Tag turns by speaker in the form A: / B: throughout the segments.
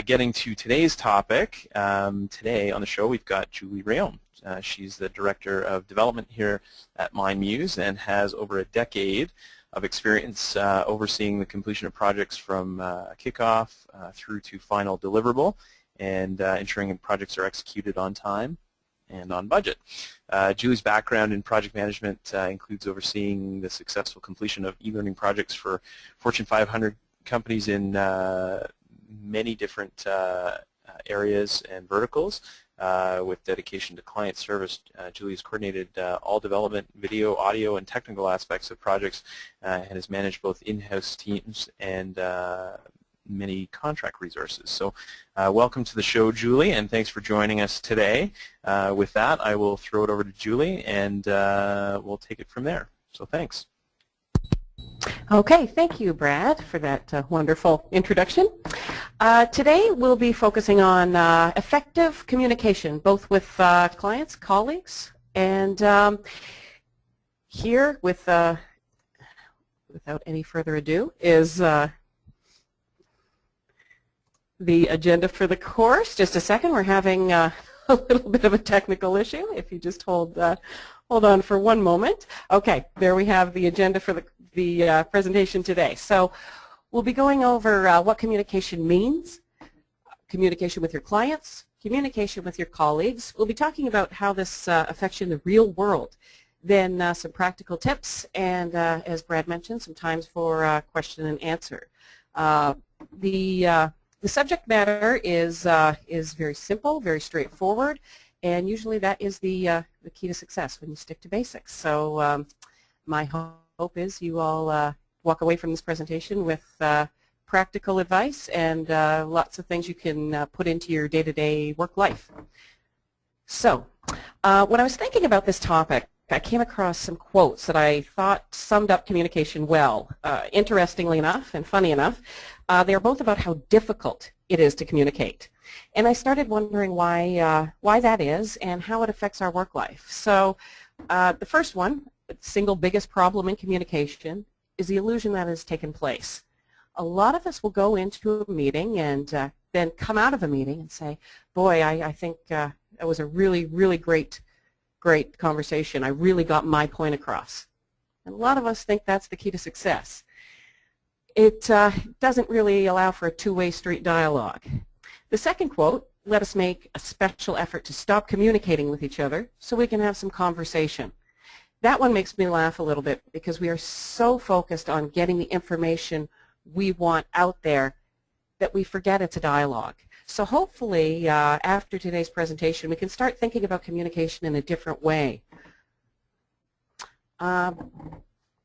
A: Getting to today's topic, today on the show we've got Julie Reaume. She's the Director of Development here at MindMuze and has over a decade of experience overseeing the completion of projects from kickoff through to final deliverable and ensuring projects are executed on time and on budget. Julie's background in project management includes overseeing the successful completion of e-learning projects for Fortune 500 companies in many different areas and verticals with dedication to client service. Julie has coordinated all development, video, audio, and technical aspects of projects and has managed both in-house teams and many contract resources. So welcome to the show, Julie, and thanks for joining us today. With that, I will throw it over to Julie and we'll take it from there. So thanks.
B: Okay, thank you, Brad, for that wonderful introduction. Today we'll be focusing on effective communication, both with clients, colleagues, and here, without any further ado, is the agenda for the course. Just a second, we're having a little bit of a technical issue. If you just hold on for one moment. Okay, there we have the agenda for the presentation today. So we'll be going over what communication means, communication with your clients, communication with your colleagues. We'll be talking about how this affects you in the real world, then some practical tips, and as Brad mentioned, some times for question and answer. The subject matter is very simple, very straightforward, and usually that is the key to success when you stick to basics. So my hope is you all walk away from this presentation with practical advice and lots of things you can put into your day-to-day work life. So when I was thinking about this topic, I came across some quotes that I thought summed up communication well. Interestingly enough and funny enough, they are both about how difficult it is to communicate. And I started wondering why that is and how it affects our work life. So the first one, the single biggest problem in communication, is the illusion that has taken place. A lot of us will go into a meeting and then come out of a meeting and say, boy, I think it was a really, really great conversation. I really got my point across. And a lot of us think that's the key to success. It doesn't really allow for a two-way street dialogue. The second quote, let us make a special effort to stop communicating with each other so we can have some conversation. That one makes me laugh a little bit because we are so focused on getting the information we want out there that we forget it's a dialogue. So hopefully after today's presentation we can start thinking about communication in a different way.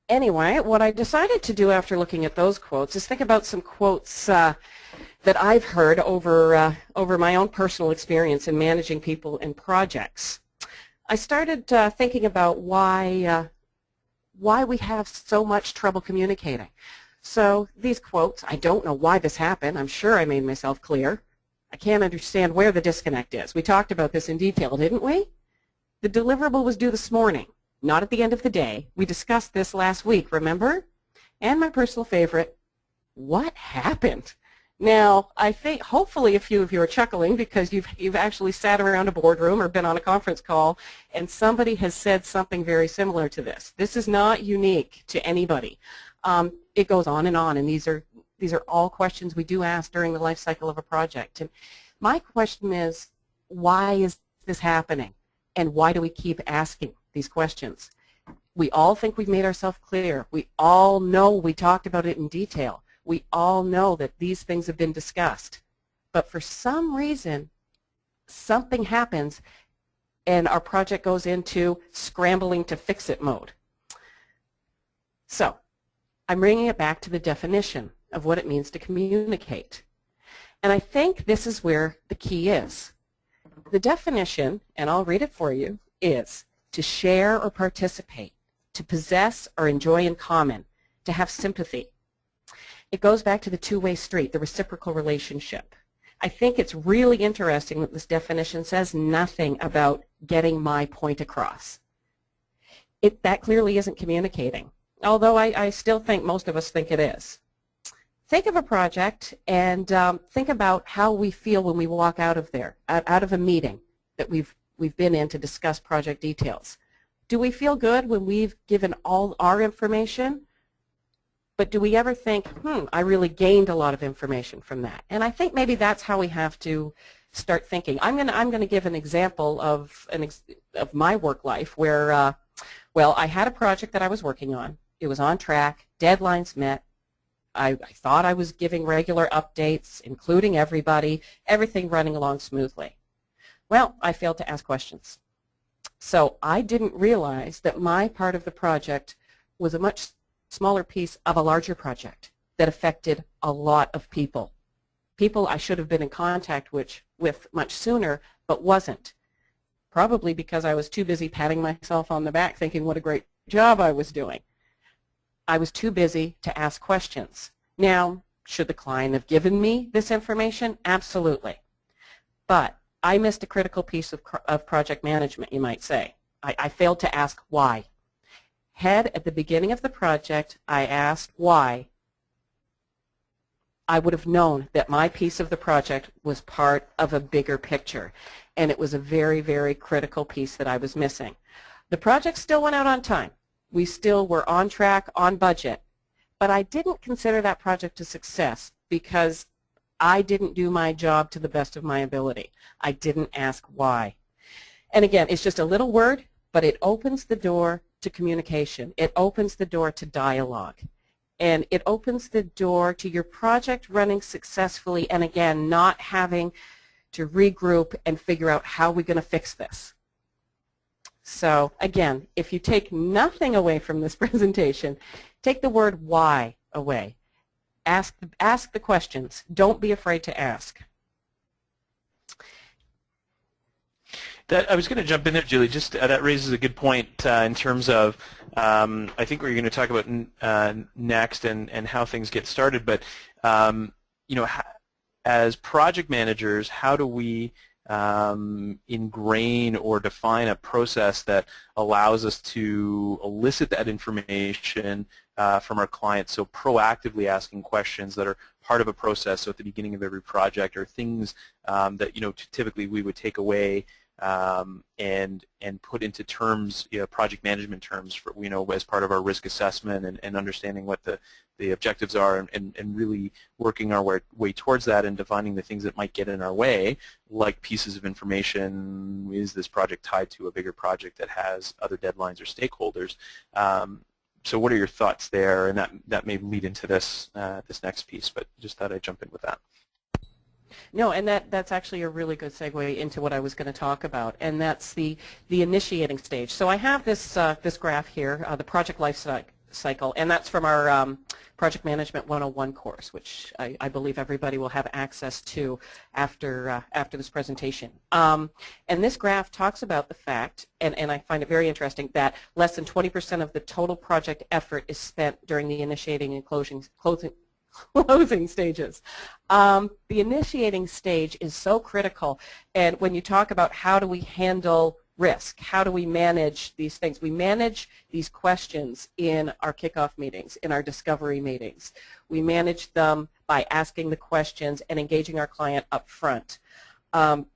B: Anyway, what I decided to do after looking at those quotes is think about some quotes that I've heard over my own personal experience in managing people and projects. I started thinking about why we have so much trouble communicating. So these quotes, I don't know why this happened. I'm sure I made myself clear. I can't understand where the disconnect is. We talked about this in detail, didn't we? The deliverable was due this morning, not at the end of the day. We discussed this last week, remember? And my personal favorite, what happened? Now, I think hopefully a few of you are chuckling because you've actually sat around a boardroom or been on a conference call and somebody has said something very similar to this. This is not unique to anybody. It goes on, and these are all questions we do ask during the life cycle of a project. And my question is, why is this happening? And why do we keep asking these questions? We all think we've made ourselves clear. We all know we talked about it in detail. We all know that these things have been discussed. But for some reason, something happens and our project goes into scrambling to fix it mode. So I'm bringing it back to the definition of what it means to communicate. And I think this is where the key is. The definition, and I'll read it for you, is to share or participate, to possess or enjoy in common, to have sympathy. It goes back to the two-way street, the reciprocal relationship. I think it's really interesting that this definition says nothing about getting my point across. That clearly isn't communicating, although I still think most of us think it is. think of a project and think about how we feel when we walk out of there, out of a meeting that we've been in to discuss project details. Do we feel good when we've given all our information? But do we ever think, I really gained a lot of information from that? And I think maybe that's how we have to start thinking. I'm going to give an example of my work life where, well, I had a project that I was working on. It was on track, deadlines met. I thought I was giving regular updates, including everybody, everything running along smoothly. Well, I failed to ask questions. So I didn't realize that my part of the project was a much smaller piece of a larger project that affected a lot of people. People I should have been in contact with much sooner, but wasn't. Probably because I was too busy patting myself on the back thinking what a great job I was doing. I was too busy to ask questions. Now, should the client have given me this information? Absolutely. But I missed a critical piece of project management, you might say. I failed to ask why. Had at the beginning of the project I asked why, I would have known that my piece of the project was part of a bigger picture, and it was a very, very critical piece that I was missing. The project still went out on time. We still were on track, on budget, but I didn't consider that project a success because I didn't do my job to the best of my ability. I didn't ask why. And again, it's just a little word, but it opens the door to communication. It opens the door to dialogue. And it opens the door to your project running successfully and, again, not having to regroup and figure out how we're going to fix this. So, again, if you take nothing away from this presentation, take the word why away. Ask the questions. Don't be afraid to ask.
A: I was going to jump in there, Julie. Just that raises a good point in terms of I think we're going to talk about next and how things get started. But you know, as project managers, how do we ingrain or define a process that allows us to elicit that information from our clients? So proactively asking questions that are part of a process. So at the beginning of every project, or things that typically we would take away and put into terms, project management terms, for, as part of our risk assessment and understanding what the objectives are, and really working our way towards that and defining the things that might get in our way, like pieces of information. Is this project tied to a bigger project that has other deadlines or stakeholders? So what are your thoughts there? And that may lead into this next piece, but just thought I'd jump in with that.
B: No, and that's actually a really good segue into what I was going to talk about, and that's the initiating stage. So I have this graph here, the project life cycle, and that's from our Project Management 101 course, which I believe everybody will have access to after this presentation. And this graph talks about the fact, and I find it very interesting, that less than 20% of the total project effort is spent during the initiating and closing stages. The initiating stage is so critical, and when you talk about how do we handle risk, how do we manage these things, we manage these questions in our kickoff meetings, in our discovery meetings. We manage them by asking the questions and engaging our client up front. And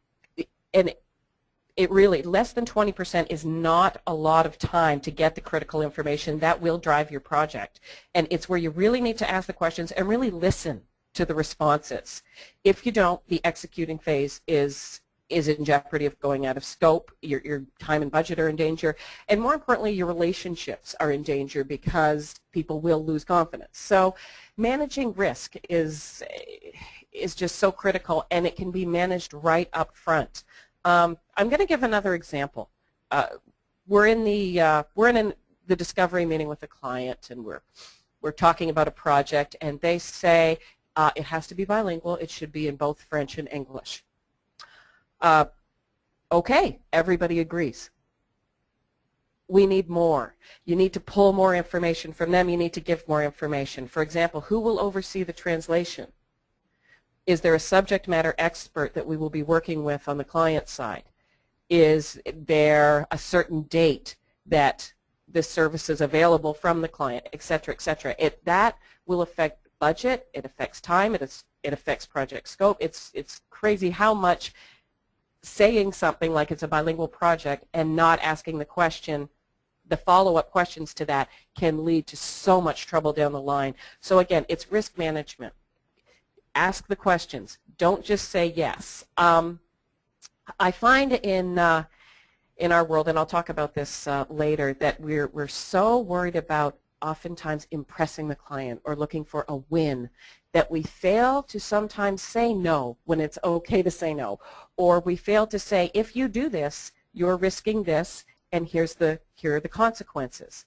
B: it really, less than 20% is not a lot of time to get the critical information that will drive your project. And it's where you really need to ask the questions and really listen to the responses. If you don't, the executing phase is in jeopardy of going out of scope. Your time and budget are in danger. And more importantly, your relationships are in danger because people will lose confidence. So managing risk is just so critical, and it can be managed right up front. I'm going to give another example. We're in the discovery meeting with a client, and we're talking about a project, and they say it has to be bilingual. It should be in both French and English. Okay, everybody agrees. We need more. You need to pull more information from them. You need to give more information. For example, who will oversee the translation? Is there a subject matter expert that we will be working with on the client side? Is there a certain date that this service is available from the client, et cetera, et cetera? That will affect budget, it affects time, it affects project scope. It's crazy how much saying something like it's a bilingual project and not asking the question, the follow-up questions to that, can lead to so much trouble down the line. So again, it's risk management. Ask the questions. Don't just say yes. I find in our world, and I'll talk about this later, that we're so worried about oftentimes impressing the client or looking for a win that we fail to sometimes say no when it's okay to say no, or we fail to say, if you do this, you're risking this, and here are the consequences.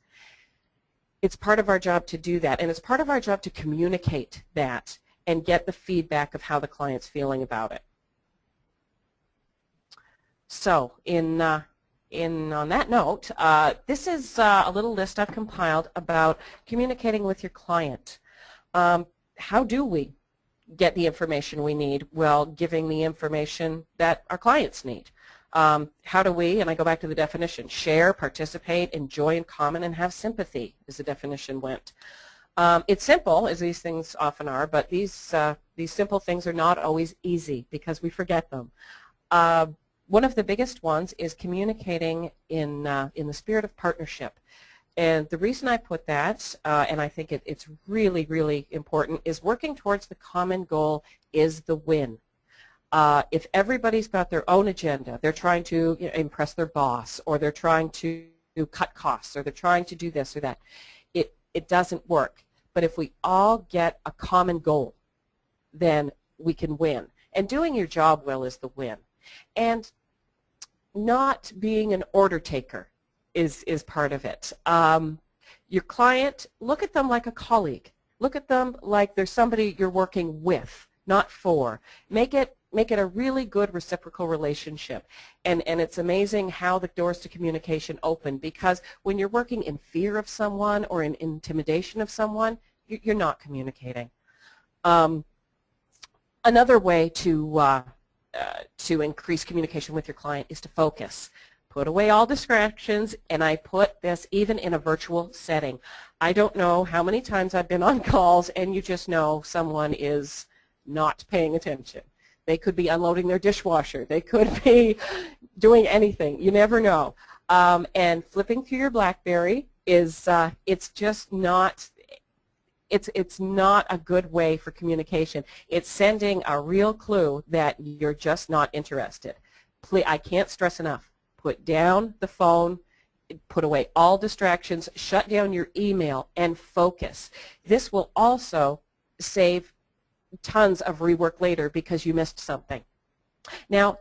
B: It's part of our job to do that, and it's part of our job to communicate that and get the feedback of how the client's feeling about it. So on that note, this is a little list I've compiled about communicating with your client. How do we get the information we need? Well, giving the information that our clients need. How do we, and I go back to the definition, share, participate, enjoy in common, and have sympathy, as the definition went. It's simple, as these things often are, but these simple things are not always easy because we forget them. One of the biggest ones is communicating in the spirit of partnership. And the reason I put that, and I think it's really, really important, is working towards the common goal is the win. If everybody's got their own agenda, they're trying to impress their boss, or they're trying to cut costs, or they're trying to do this or that, it doesn't work. But if we all get a common goal, then we can win. And doing your job well is the win. And not being an order taker is part of it. Your client, look at them like a colleague. Look at them like there's somebody you're working with, not for. Make it a really good reciprocal relationship. And it's amazing how the doors to communication open, because when you're working in fear of someone or in intimidation of someone, you're not communicating. Another way to increase communication with your client is to focus. Put away all distractions, and I put this even in a virtual setting. I don't know how many times I've been on calls and you just know someone is not paying attention. They could be unloading their dishwasher. They could be doing anything. You never know. And flipping through your BlackBerry is it's just not it's not a good way for communication. It's sending a real clue that you're just not interested. I can't stress enough. Put down the phone, put away all distractions, shut down your email, and focus. This will also save tons of rework later because you missed something. Now,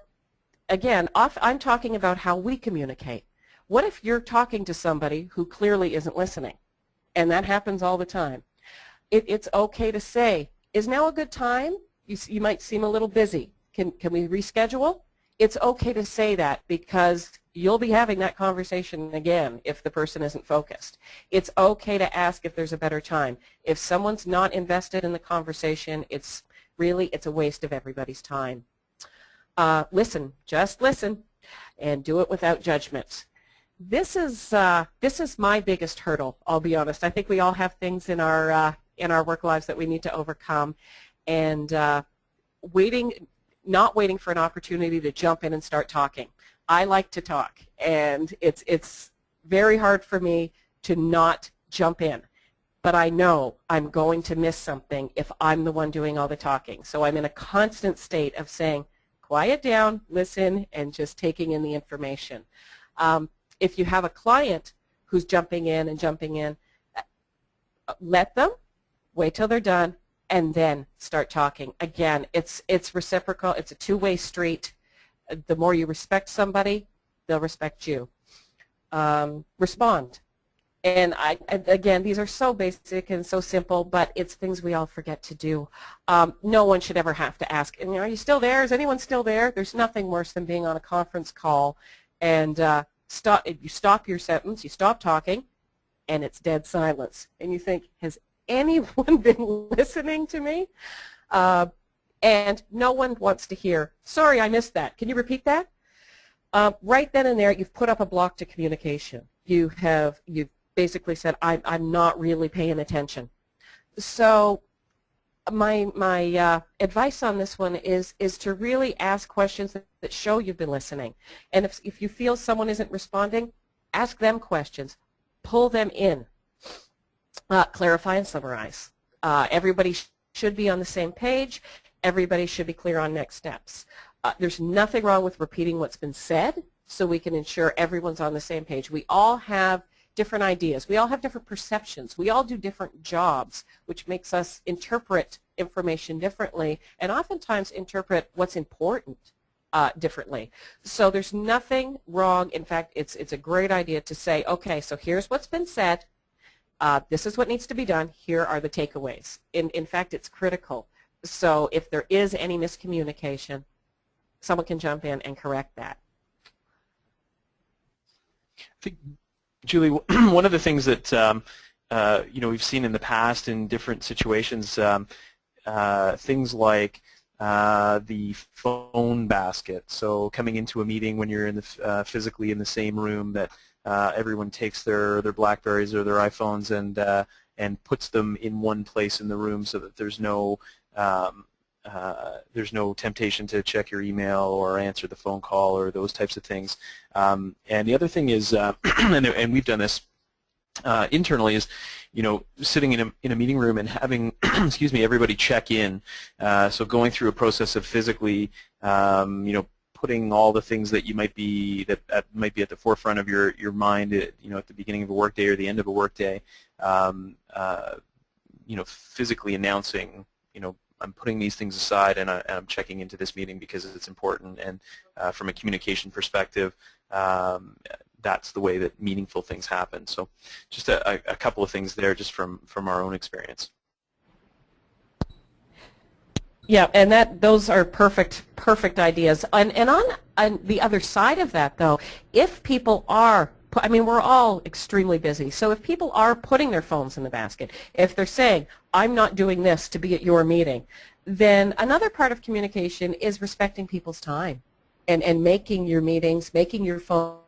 B: again, I'm talking about how we communicate. What if you're talking to somebody who clearly isn't listening? And that happens all the time. It's okay to say, is now a good time? You might seem a little busy. Can we reschedule? It's okay to say that because you'll be having that conversation again if the person isn't focused. It's okay to ask if there's a better time. If someone's not invested in the conversation, it's a waste of everybody's time. Listen, just listen, and do it without judgment. This is my biggest hurdle, I'll be honest. I think we all have things in our work lives that we need to overcome, and not waiting for an opportunity to jump in and start talking. I like to talk, and it's very hard for me to not jump in. But I know I'm going to miss something if I'm the one doing all the talking. So I'm in a constant state of saying, quiet down, listen, and just taking in the information. If you have a client who's jumping in, let them, wait till they're done, and then start talking. Again, it's reciprocal. It's a two-way street. The more you respect somebody, they'll respect you. Respond. And again, these are so basic and so simple, but it's things we all forget to do. No one should ever have to ask, are you still there? Is anyone still there? There's nothing worse than being on a conference call and you stop your sentence, you stop talking, and it's dead silence. And you think, has anyone been listening to me? And no one wants to hear, sorry, I missed that. Can you repeat that? Right then and there, you've put up a block to communication. You've basically said, I'm not really paying attention. So my advice on this one is to really ask questions that show you've been listening. And if you feel someone isn't responding, ask them questions. Pull them in. Clarify and summarize. Everybody should be on the same page. Everybody should be clear on next steps. There's nothing wrong with repeating what's been said so we can ensure everyone's on the same page. We all have different ideas. We all have different perceptions. We all do different jobs, which makes us interpret information differently and oftentimes interpret what's important differently. So there's nothing wrong. In fact, it's a great idea to say, okay, so here's what's been said. This is what needs to be done. Here are the takeaways. In fact, it's critical. So if there is any miscommunication, someone can jump in and correct that.
A: I think, Julie, one of the things that we've seen in the past in different situations, things like the phone basket. So coming into a meeting when you're in the physically in the same room, that everyone takes their BlackBerries or their iPhones and puts them in one place in the room so that there's no temptation to check your email or answer the phone call or those types of things. And the other thing is, and we've done this internally, is sitting in a meeting room and having excuse me, everybody check in. So going through a process of physically putting all the things that you might be at the forefront of your mind at the beginning of a workday or the end of a workday, physically announcing, I'm putting these things aside and I'm checking into this meeting because it's important, and from a communication perspective, that's the way that meaningful things happen. So just a couple of things there just from our own experience.
B: Yeah, and those are perfect ideas. And on the other side of that, though, if people are, we're all extremely busy, so if people are putting their phones in the basket, if they're saying, I'm not doing this to be at your meeting, then another part of communication is respecting people's time and making your meetings, making your phone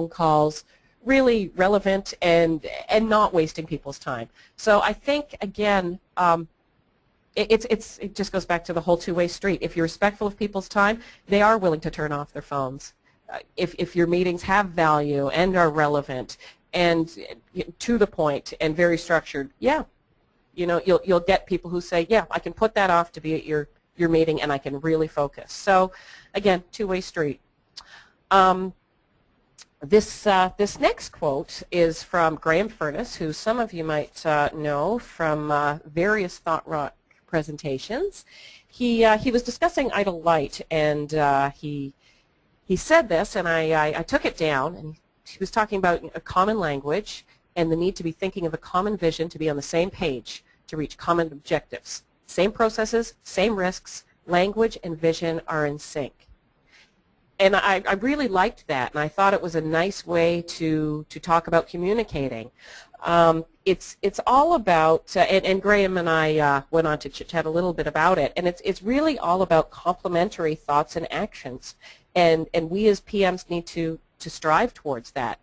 B: calls really relevant and not wasting people's time. So I think, again, it just goes back to the whole two-way street. If you're respectful of people's time, they are willing to turn off their phones. If your meetings have value and are relevant and to the point and very structured, yeah, you'll get people who say, yeah, I can put that off to be at your meeting and I can really focus. So again, two-way street. This next quote is from Graham Furness, who some of you might know from various Thought Rock presentations. He was discussing idle light, and he said this, and I took it down, and he was talking about a common language and the need to be thinking of a common vision to be on the same page to reach common objectives. Same processes, same risks, language and vision are in sync. And I really liked that, and I thought it was a nice way to talk about communicating. It's all about, and Graham and I went on to chit-chat a little bit about it, and it's really all about complementary thoughts and actions. And we as PMs need to strive towards that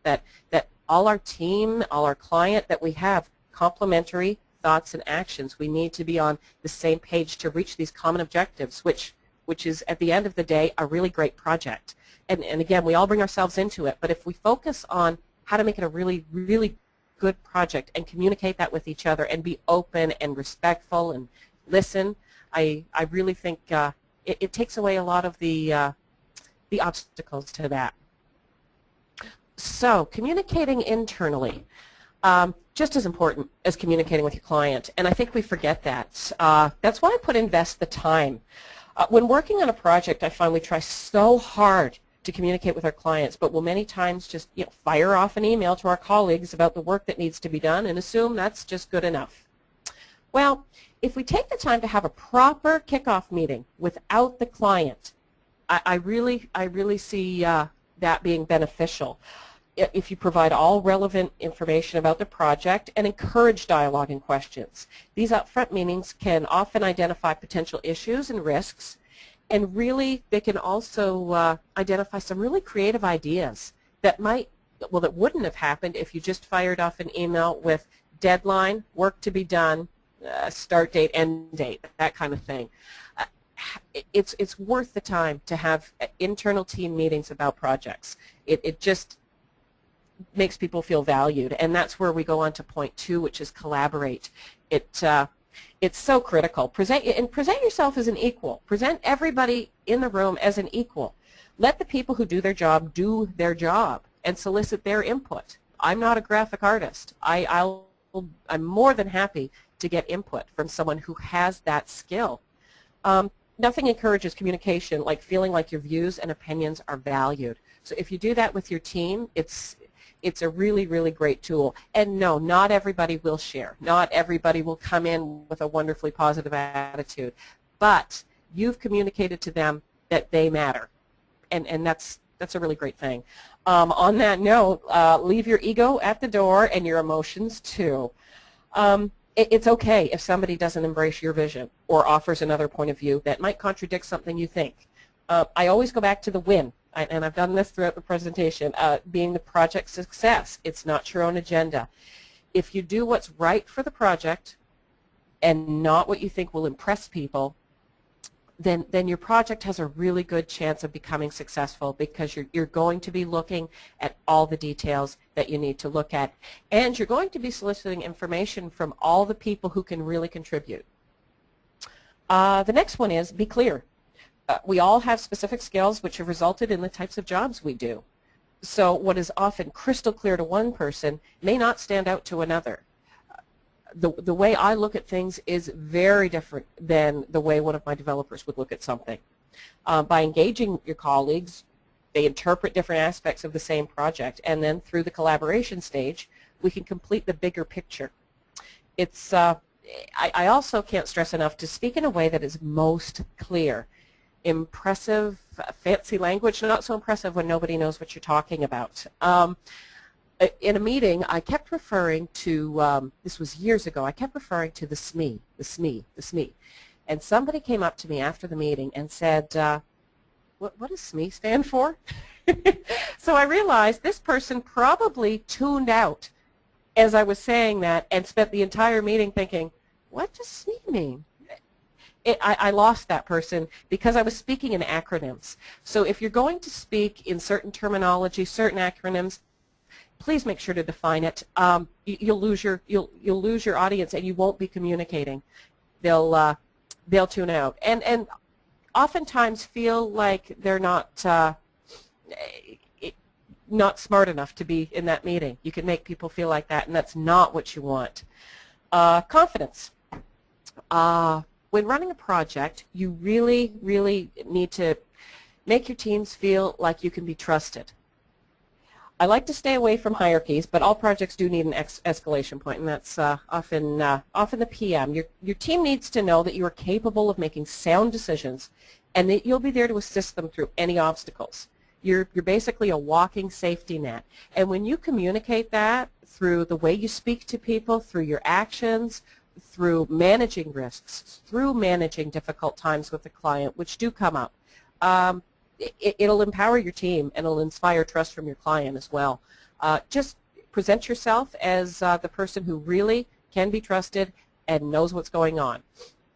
B: all our team, all our client, that we have complementary thoughts and actions. We need to be on the same page to reach these common objectives, which is, at the end of the day, a really great project. And again, we all bring ourselves into it, but if we focus on how to make it a really, really good project and communicate that with each other and be open and respectful and listen, I really think it takes away a lot of the obstacles to that. So communicating internally, just as important as communicating with your client, and I think we forget that. That's why I put invest the time. When working on a project, I find we try so hard to communicate with our clients, but we'll many times just fire off an email to our colleagues about the work that needs to be done and assume that's just good enough. Well, if we take the time to have a proper kickoff meeting without the client, I really see that being beneficial. If you provide all relevant information about the project and encourage dialogue and questions. These upfront meetings can often identify potential issues and risks, and really they can also identify some really creative ideas that wouldn't have happened if you just fired off an email with deadline, work to be done, start date, end date, that kind of thing. It's worth the time to have internal team meetings about projects. It just makes people feel valued, and that's where we go on to point 2, which is collaborate. It's so critical. Present yourself as an equal. Present everybody in the room as an equal. Let the people who do their job and solicit their input. I'm not a graphic artist. I'm more than happy to get input from someone who has that skill. Nothing encourages communication like feeling like your views and opinions are valued. So if you do that with your team, it's a really, really great tool. And no, not everybody will share. Not everybody will come in with a wonderfully positive attitude. But you've communicated to them that they matter. And that's a really great thing. On that note, leave your ego at the door and your emotions too. It's okay if somebody doesn't embrace your vision or offers another point of view that might contradict something you think. I always go back to the win, and I've done this throughout the presentation, being the project success. It's not your own agenda. If you do what's right for the project and not what you think will impress people, then your project has a really good chance of becoming successful, because you're going to be looking at all the details that you need to look at, and you're going to be soliciting information from all the people who can really contribute. The next one is be clear. We all have specific skills which have resulted in the types of jobs we do. So what is often crystal clear to one person may not stand out to another. The way I look at things is very different than the way one of my developers would look at something. By engaging your colleagues, they interpret different aspects of the same project, and then through the collaboration stage, we can complete the bigger picture. I also can't stress enough to speak in a way that is most clear. Impressive, fancy language, not so impressive when nobody knows what you're talking about. In a meeting, I kept referring to, this was years ago, I kept referring to the SME, the SME, the SME. And somebody came up to me after the meeting and said, what does SME stand for? So I realized this person probably tuned out as I was saying that and spent the entire meeting thinking, what does SME mean? I lost that person because I was speaking in acronyms. So if you're going to speak in certain terminology, certain acronyms, please make sure to define it. You'll lose your audience, and you won't be communicating. They'll tune out, and oftentimes feel like they're not smart enough to be in that meeting. You can make people feel like that, and that's not what you want. Confidence. When running a project, you really, really need to make your teams feel like you can be trusted. I like to stay away from hierarchies, but all projects do need an escalation point, and that's often the PM. Your team needs to know that you are capable of making sound decisions, and that you'll be there to assist them through any obstacles. You're basically a walking safety net, and when you communicate that through the way you speak to people, through your actions, through managing risks, through managing difficult times with the client, which do come up, it'll empower your team, and it'll inspire trust from your client as well. Just present yourself as the person who really can be trusted and knows what's going on.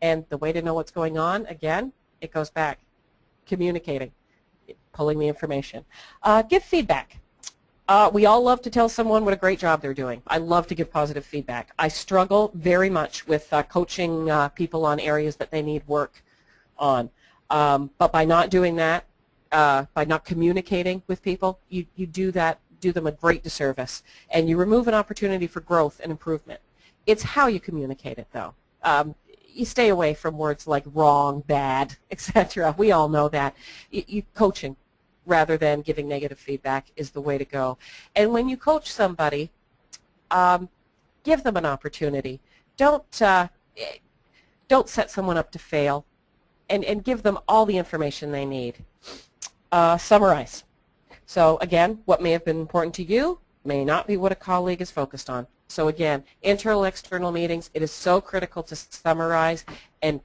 B: And the way to know what's going on, again, it goes back. Communicating, pulling the information. Give feedback. We all love to tell someone what a great job they're doing. I love to give positive feedback. I struggle very much with coaching people on areas that they need work on. But by not doing that, by not communicating with people, you do them a great disservice, and you remove an opportunity for growth and improvement. It's how you communicate it, though. You stay away from words like wrong, bad, etc. We all know that. Coaching rather than giving negative feedback is the way to go. And when you coach somebody, give them an opportunity. Don't set someone up to fail, and give them all the information they need. Summarize. So again, what may have been important to you may not be what a colleague is focused on. So again, internal, external meetings, it is so critical to summarize and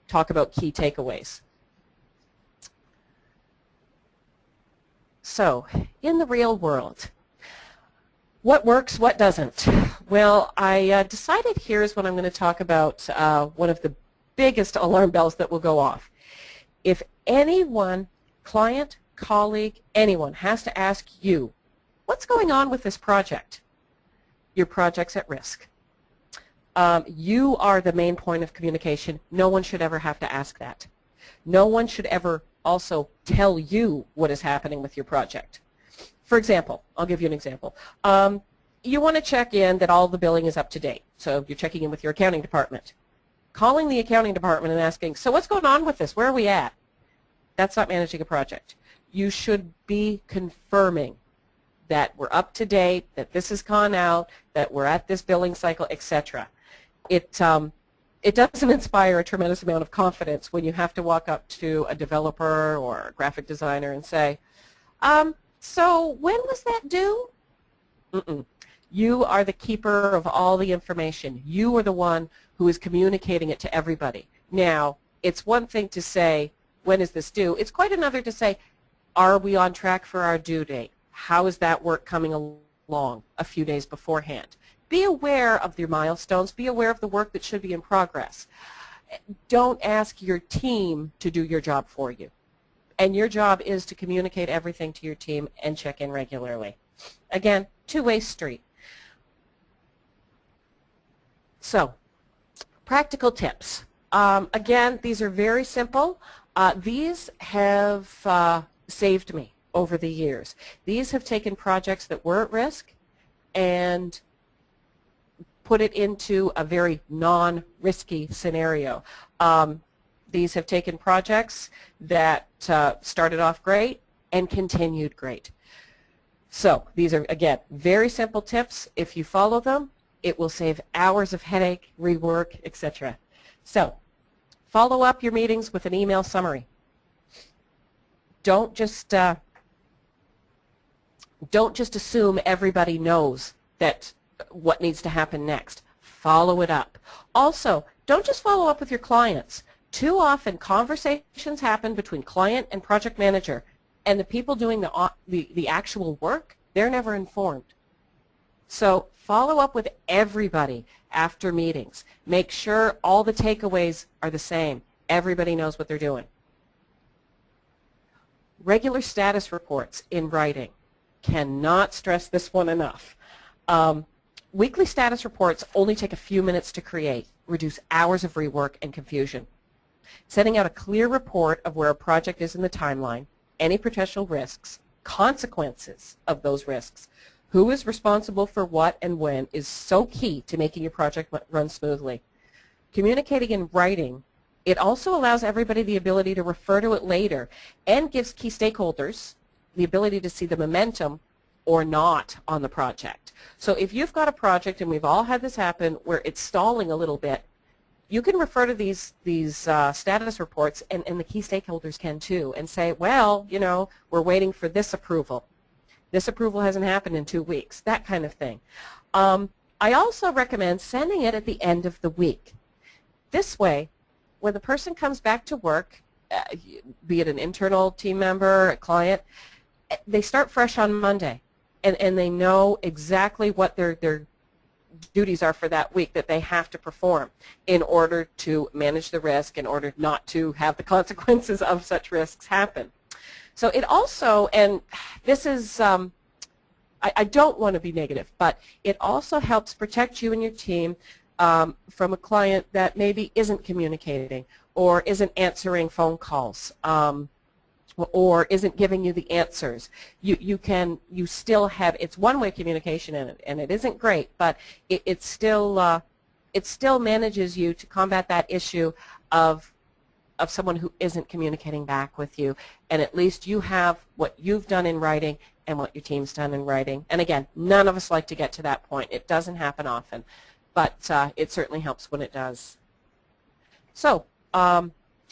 B: talk about key takeaways. So, in the real world, what works, what doesn't? Well, I decided here's what I'm going to talk about, one of the biggest alarm bells that will go off. If anyone, client, colleague, anyone, has to ask you, what's going on with this project? Your project's at risk. You are the main point of communication. No one should ever have to ask that. No one should ever also tell you what is happening with your project. For example, I'll give you an example. You want to check in that all the billing is up to date. So you're checking in with your accounting department. Calling the accounting department and asking, so what's going on with this? Where are we at? That's not managing a project. You should be confirming that we're up to date, that this has gone out, that we're at this billing cycle, etc. It doesn't inspire a tremendous amount of confidence when you have to walk up to a developer or a graphic designer and say, so when was that due? You are the keeper of all the information. You are the one who is communicating it to everybody. Now, it's one thing to say, when is this due? It's quite another to say, are we on track for our due date? How is that work coming along a few days beforehand? Be aware of your milestones. Be aware of the work that should be in progress. Don't ask your team to do your job for you. And your job is to communicate everything to your team and check in regularly. Again, two-way street. So, practical tips. Again, these are very simple. These have saved me over the years. These have taken projects that were at risk and put it into a very non-risky scenario. These have taken projects that started off great and continued great. So these are, again, very simple tips. If you follow them, it will save hours of headache, rework, etc. So follow up your meetings with an email summary. Don't just assume everybody knows that what needs to happen next. Follow it up. Also, don't just follow up with your clients. Too often conversations happen between client and project manager, and the people doing the actual work, they're never informed. So follow up with everybody after meetings. Make sure all the takeaways are the same. Everybody knows what they're doing. Regular status reports in writing. Cannot stress this one enough. Weekly status reports only take a few minutes to create, reduce hours of rework and confusion. Sending out a clear report of where a project is in the timeline, any potential risks, consequences of those risks, who is responsible for what and when is so key to making your project run smoothly. Communicating in writing, it also allows everybody the ability to refer to it later and gives key stakeholders the ability to see the momentum or not on the project. So if you've got a project, and we've all had this happen, where it's stalling a little bit, you can refer to these status reports, and the key stakeholders can too, and say, well, you know, we're waiting for this approval. This approval hasn't happened in 2 weeks, that kind of thing. I also recommend sending it at the end of the week. This way, when the person comes back to work, be it an internal team member, a client, they start fresh on Monday, and they know exactly what their duties are for that week that they have to perform in order to manage the risk, in order not to have the consequences of such risks happen. So it also, and this is, I don't want to be negative, but it also helps protect you and your team from a client that maybe isn't communicating or isn't answering phone calls or isn't giving you the answers. You still have, it's one-way communication in it, and it isn't great, but it still manages you to combat that issue of someone who isn't communicating back with you, and at least you have what you've done in writing and what your team's done in writing. And again, none of us like to get to that point. It doesn't happen often, but it certainly helps when it does. So,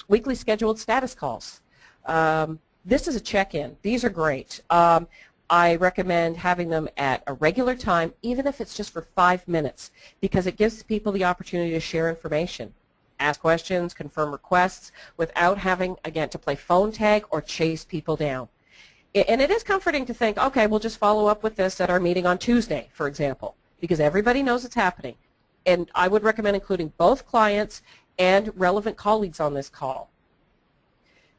B: weekly scheduled status calls. This is a check-in. These are great. I recommend having them at a regular time, even if it's just for 5 minutes, because it gives people the opportunity to share information, ask questions, confirm requests, without having, again, to play phone tag or chase people down. And it is comforting to think, okay, we'll just follow up with this at our meeting on Tuesday, for example. because everybody knows it's happening. And I would recommend including both clients and relevant colleagues on this call.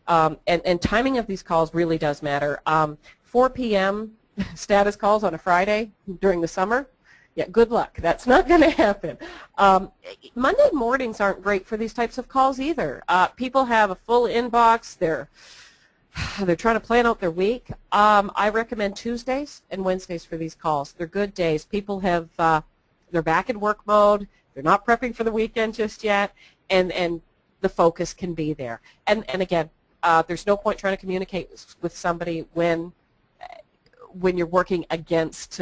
B: And timing of these calls really does matter. 4 p.m. status calls on a Friday during the summer, yeah, good luck. That's not going to happen. Monday mornings aren't great for these types of calls either. People have a full inbox. They're trying to plan out their week. I recommend Tuesdays and Wednesdays for these calls. They're good days. People have they're back in work mode. They're not prepping for the weekend just yet, and the focus can be there. And again, there's no point trying to communicate with somebody when you're working against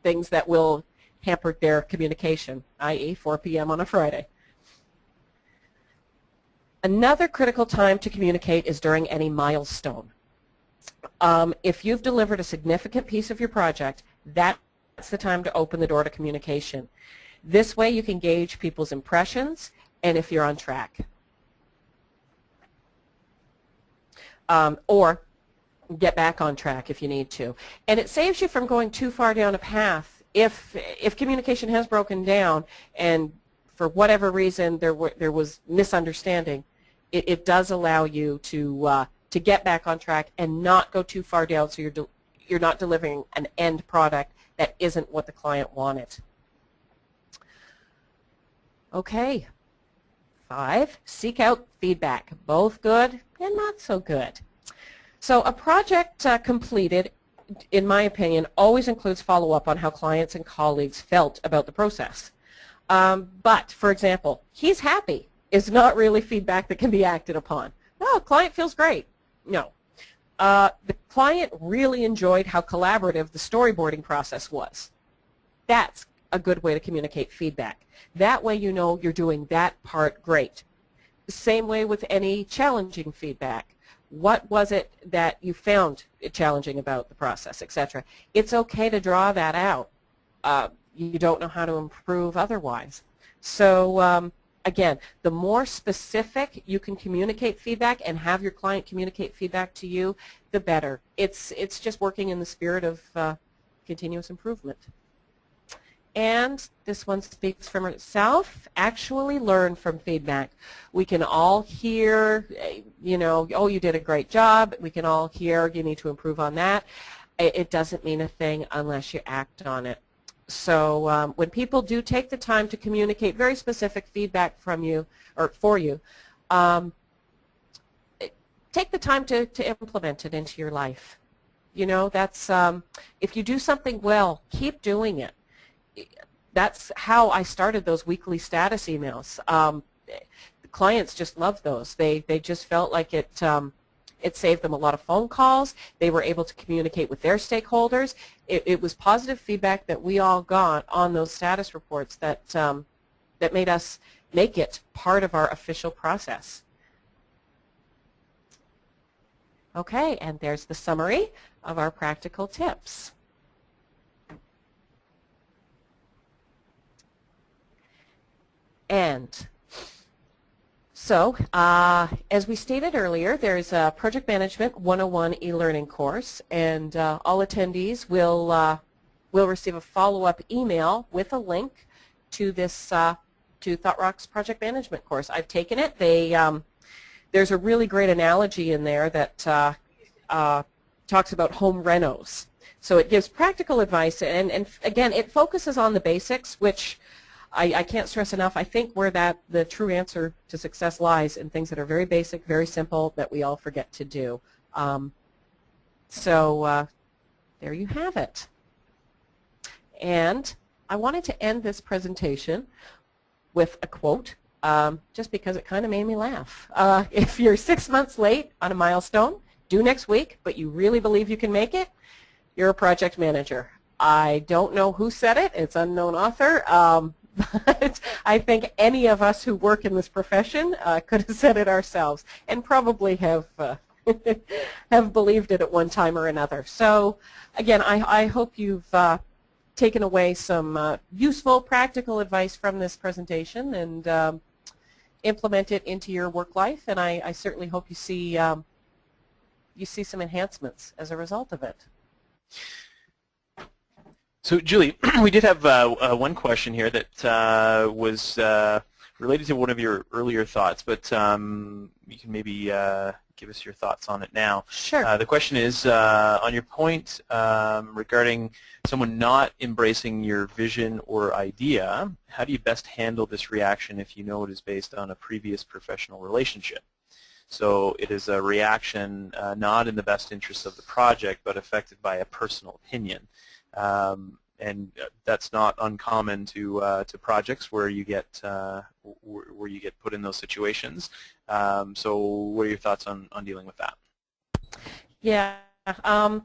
B: things that will hamper their communication, i.e. 4 p.m. on a Friday. Another critical time to communicate is during any milestone. If you've delivered a significant piece of your project, that's the time to open the door to communication. This way you can gauge people's impressions and if you're on track. Or get back on track if you need to. And it saves you from going too far down a path. If communication has broken down and for whatever reason there was misunderstanding, it does allow you to get back on track and not go too far down, so you're not delivering an end product that isn't what the client wanted. Okay. 5, seek out feedback, both good and not so good. So a project completed, in my opinion, always includes follow-up on how clients and colleagues felt about the process. But, for example, he's happy is not really feedback that can be acted upon. No, client feels great. No. The client really enjoyed how collaborative the storyboarding process was. That's a good way to communicate feedback. That way you know you're doing that part great. Same way with any challenging feedback. What was it that you found challenging about the process, etc.? It's okay to draw that out. You don't know how to improve otherwise. So again, the more specific you can communicate feedback and have your client communicate feedback to you, the better. It's just working in the spirit of continuous improvement. And this one speaks from itself. Actually learn from feedback. We can all hear, you know, oh, you did a great job. We can all hear, you need to improve on that. It doesn't mean a thing unless you act on it. So when people do take the time to communicate very specific feedback from you or for you, take the time to implement it into your life. You know, that's if you do something well, keep doing it. That's how I started those weekly status emails. The clients just loved those. They just felt like it saved them a lot of phone calls. They were able to communicate with their stakeholders. It was positive feedback that we all got on those status reports that that made us make it part of our official process. Okay, and there's the summary of our practical tips. And so, as we stated earlier, there's a Project Management 101 e-learning course, and all attendees will receive a follow-up email with a link to this to ThoughtRock's Project Management course. I've taken it. There's a really great analogy in there that talks about home renos. So it gives practical advice, and again, it focuses on the basics, which I can't stress enough. I think where the true answer to success lies in things that are very basic, very simple, that we all forget to do. So there you have it. And I wanted to end this presentation with a quote, just because it kind of made me laugh. If you're 6 months late on a milestone, due next week, but you really believe you can make it, you're a project manager. I don't know who said it. It's unknown author. But I think any of us who work in this profession could have said it ourselves and probably have have believed it at one time or another. So again, I hope you've taken away some useful, practical advice from this presentation and implement it into your work life. And I certainly hope you see some enhancements as a result of it.
A: So, Julie, we did have one question here that was related to one of your earlier thoughts, but you can maybe give us your thoughts on it now.
B: Sure.
A: The question is, on your point regarding someone not embracing your vision or idea, how do you best handle this reaction if you know it is based on a previous professional relationship? So it is a reaction not in the best interest of the project, but affected by a personal opinion. And that's not uncommon to projects where you get put in those situations. So what are your thoughts on dealing with that?
B: Yeah,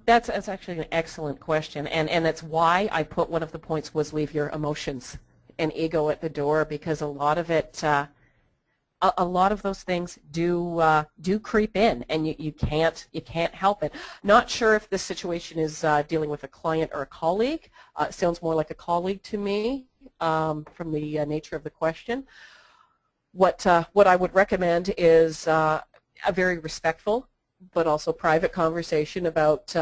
B: that's actually an excellent question, and that's why I put one of the points was leave your emotions and ego at the door, because a lot of it, a lot of those things do creep in, and you can't help it. Not sure if this situation is dealing with a client or a colleague. It sounds more like a colleague to me from the nature of the question. What I would recommend is a very respectful but also private conversation about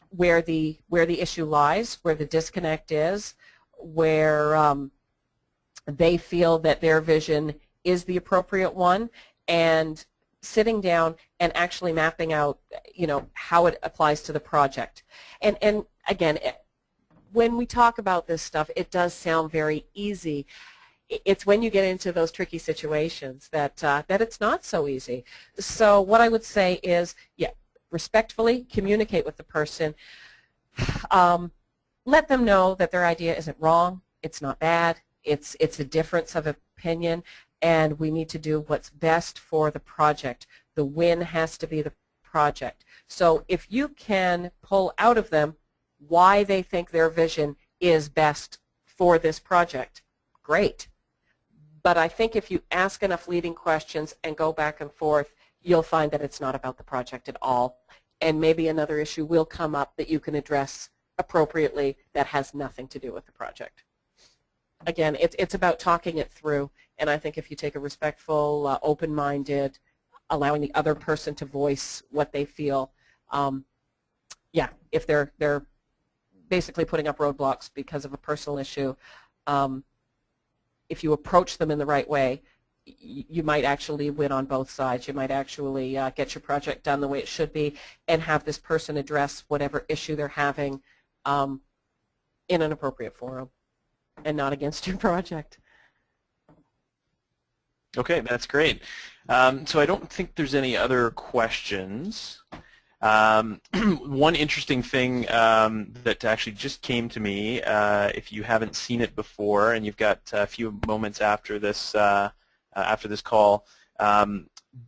B: where the issue lies, where the disconnect is, where they feel that their vision is the appropriate one, and sitting down and actually mapping out, how it applies to the project. And again, when we talk about this stuff, it does sound very easy. It's when you get into those tricky situations that it's not so easy. So what I would say is, yeah, respectfully communicate with the person. Let them know that their idea isn't wrong. It's not bad. It's a difference of opinion, and we need to do what's best for the project. The win has to be the project. So if you can pull out of them why they think their vision is best for this project, great. But I think if you ask enough leading questions and go back and forth, you'll find that it's not about the project at all. And maybe another issue will come up that you can address appropriately that has nothing to do with the project. Again, it's about talking it through, and I think if you take a respectful, open-minded, allowing the other person to voice what they feel, yeah, if they're basically putting up roadblocks because of a personal issue, if you approach them in the right way, you might actually win on both sides. You might actually get your project done the way it should be and have this person address whatever issue they're having in an appropriate forum and not against your project.
A: Okay, that's great. So I don't think there's any other questions. One interesting thing that actually just came to me, if you haven't seen it before and you've got a few moments after this call,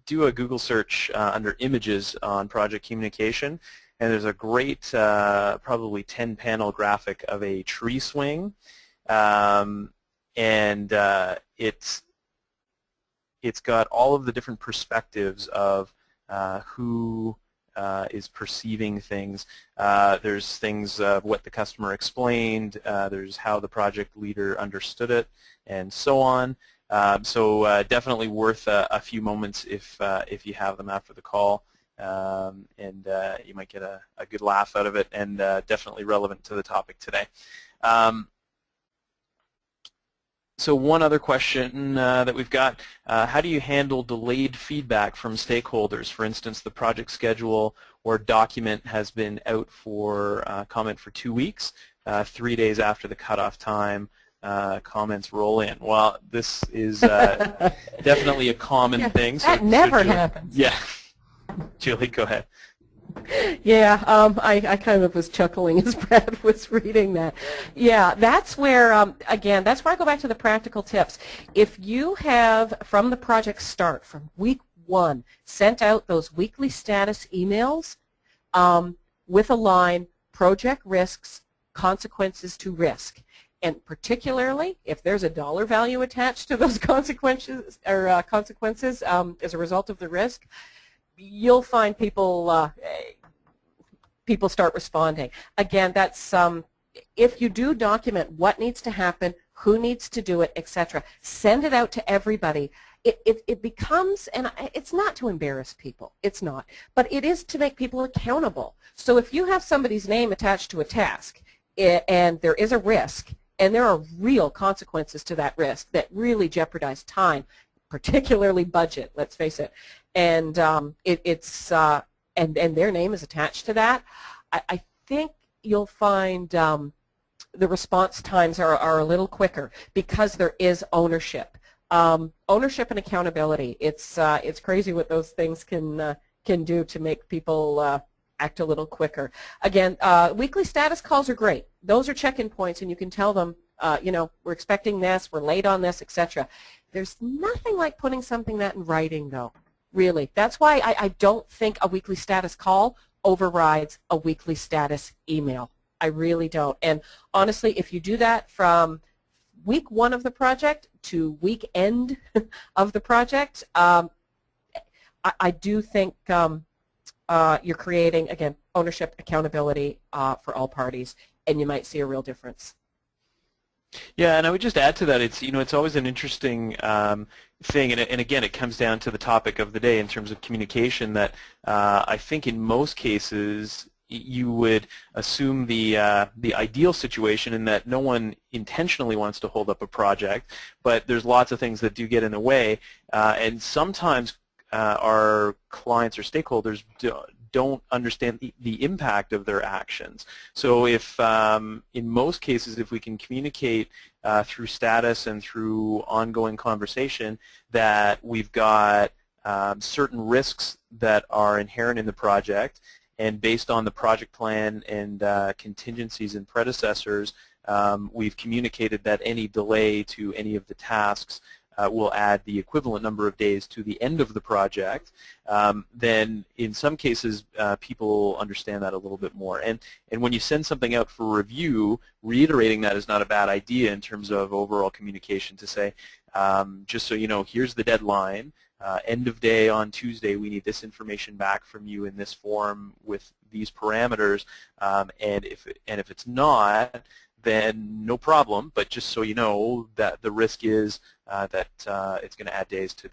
A: do a Google search under images on project communication, and there's a great probably 10-panel graphic of a tree swing, and it's got all of the different perspectives of who is perceiving things. There's things of what the customer explained, there's how the project leader understood it, and so on. So definitely worth a few moments if you have them after the call, and you might get a good laugh out of it, and definitely relevant to the topic today. So one other question that we've got, how do you handle delayed feedback from stakeholders? For instance, the project schedule or document has been out for comment for 2 weeks, 3 days after the cutoff time, comments roll in. Well, this is definitely a common thing.
B: That never happens.
A: Yeah. Julie, go ahead.
B: Yeah, I kind of was chuckling as Brad was reading that. Yeah, that's where, again, that's where I go back to the practical tips. If you have, from the project start, from week 1, sent out those weekly status emails with a line, project risks, consequences to risk. And particularly, if there's a dollar value attached to those consequences or consequences as a result of the risk, you'll find people people start responding. Again, that's if you do document what needs to happen, who needs to do it, etc. Send it out to everybody. It becomes, and it's not to embarrass people, it's not, but it is to make people accountable. So if you have somebody's name attached to a task, and there is a risk, and there are real consequences to that risk that really jeopardize time, particularly budget, let's face it, and and their name is attached to that, I think you'll find the response times are a little quicker because there is ownership. Ownership and accountability. It's crazy what those things can do to make people act a little quicker. Again, weekly status calls are great. Those are check-in points, and you can tell them, you know, we're expecting this, we're late on this, etc. There's nothing like putting something that in writing, though. Really, that's why I don't think a weekly status call overrides a weekly status email. I really don't. And honestly, if you do that from week 1 of the project to week end of the project, I do think you're creating, again, ownership, accountability for all parties, and you might see a real difference.
A: Yeah, and I would just add to that, it's always an interesting thing, and again, it comes down to the topic of the day in terms of communication, that I think in most cases you would assume the ideal situation in that no one intentionally wants to hold up a project, but there's lots of things that do get in the way, and sometimes our clients or stakeholders don't understand the impact of their actions. So if, in most cases, if we can communicate through status and through ongoing conversation that we've got certain risks that are inherent in the project, and based on the project plan and contingencies and predecessors, we've communicated that any delay to any of the tasks will add the equivalent number of days to the end of the project, then in some cases people understand that a little bit more. And when you send something out for review, reiterating that is not a bad idea in terms of overall communication, to say, just so you know, here's the deadline, end of day on Tuesday, we need this information back from you in this form with these parameters, and if it's not, then no problem, but just so you know that the risk is that it's going to add days to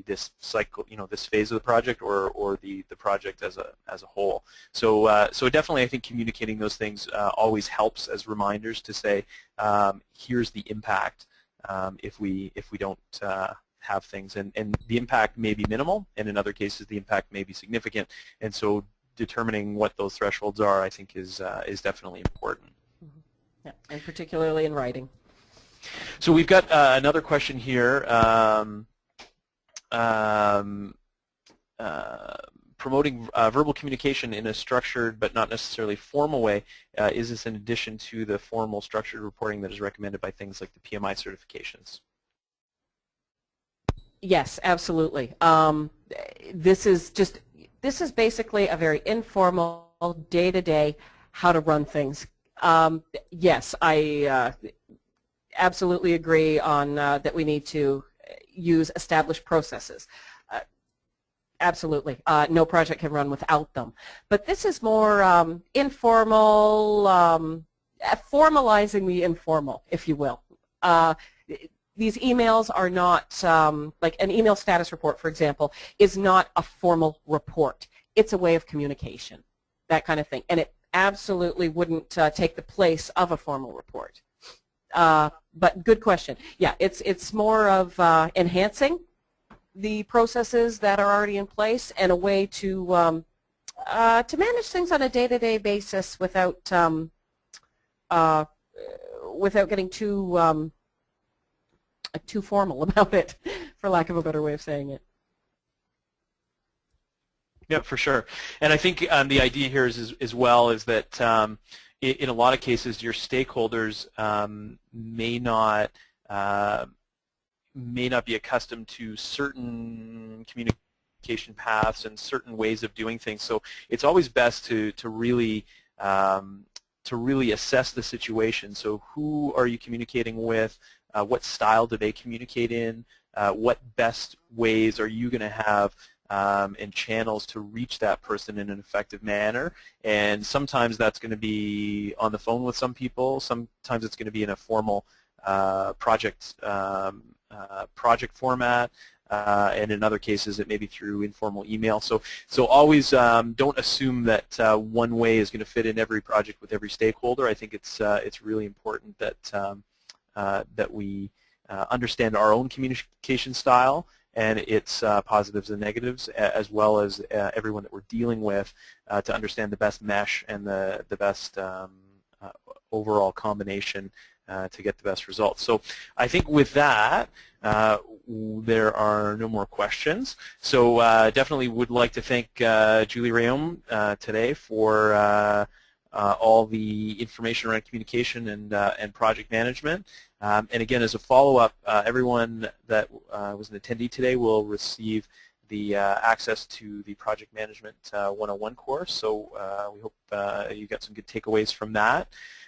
A: this cycle, this phase of the project, or the project as a whole. So so definitely, I think communicating those things always helps as reminders to say, here's the impact if we don't have things, and the impact may be minimal, and in other cases the impact may be significant, and so determining what those thresholds are, I think, is definitely important.
B: Yeah, and particularly in writing.
A: So we've got another question here. Promoting verbal communication in a structured but not necessarily formal way, is this in addition to the formal structured reporting that is recommended by things like the PMI certifications?
B: Yes, absolutely. This is basically a very informal, day-to-day, how to run things. Yes, I absolutely agree on that we need to use established processes. Absolutely. No project can run without them. But this is more informal, formalizing the informal, if you will. These emails are not, like an email status report, for example, is not a formal report. It's a way of communication, that kind of thing. And it absolutely wouldn't take the place of a formal report. But good question. Yeah, it's more of enhancing the processes that are already in place, and a way to manage things on a day-to-day basis without getting too formal about it, for lack of a better way of saying it.
A: Yeah, for sure. And I think the idea here is as well is that in a lot of cases your stakeholders may not be accustomed to certain communication paths and certain ways of doing things. So it's always best to really assess the situation. So who are you communicating with? What style do they communicate in? What best ways are you going to have and channels to reach that person in an effective manner? And sometimes that's going to be on the phone with some people. Sometimes it's going to be in a formal project format. and in other cases it may be through informal email. So always don't assume that one way is going to fit in every project with every stakeholder. I think it's really important that that we understand our own communication style and its positives and negatives, as well as everyone that we're dealing with, to understand the best mesh and the best overall combination to get the best results. So I think with that, there are no more questions. So definitely would like to thank Julie Reaume today for all the information around communication and project management. And again, as a follow-up, everyone that was an attendee today will receive the access to the Project Management 101 course. So we hope you got some good takeaways from that.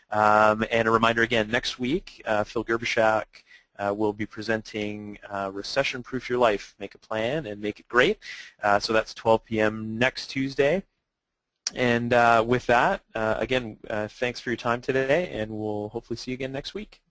A: And a reminder again, next week, Phil Gerbishak will be presenting Recession Proof Your Life, Make a Plan and Make It Great. So that's 12 p.m. next Tuesday. And with that, again, thanks for your time today, and we'll hopefully see you again next week.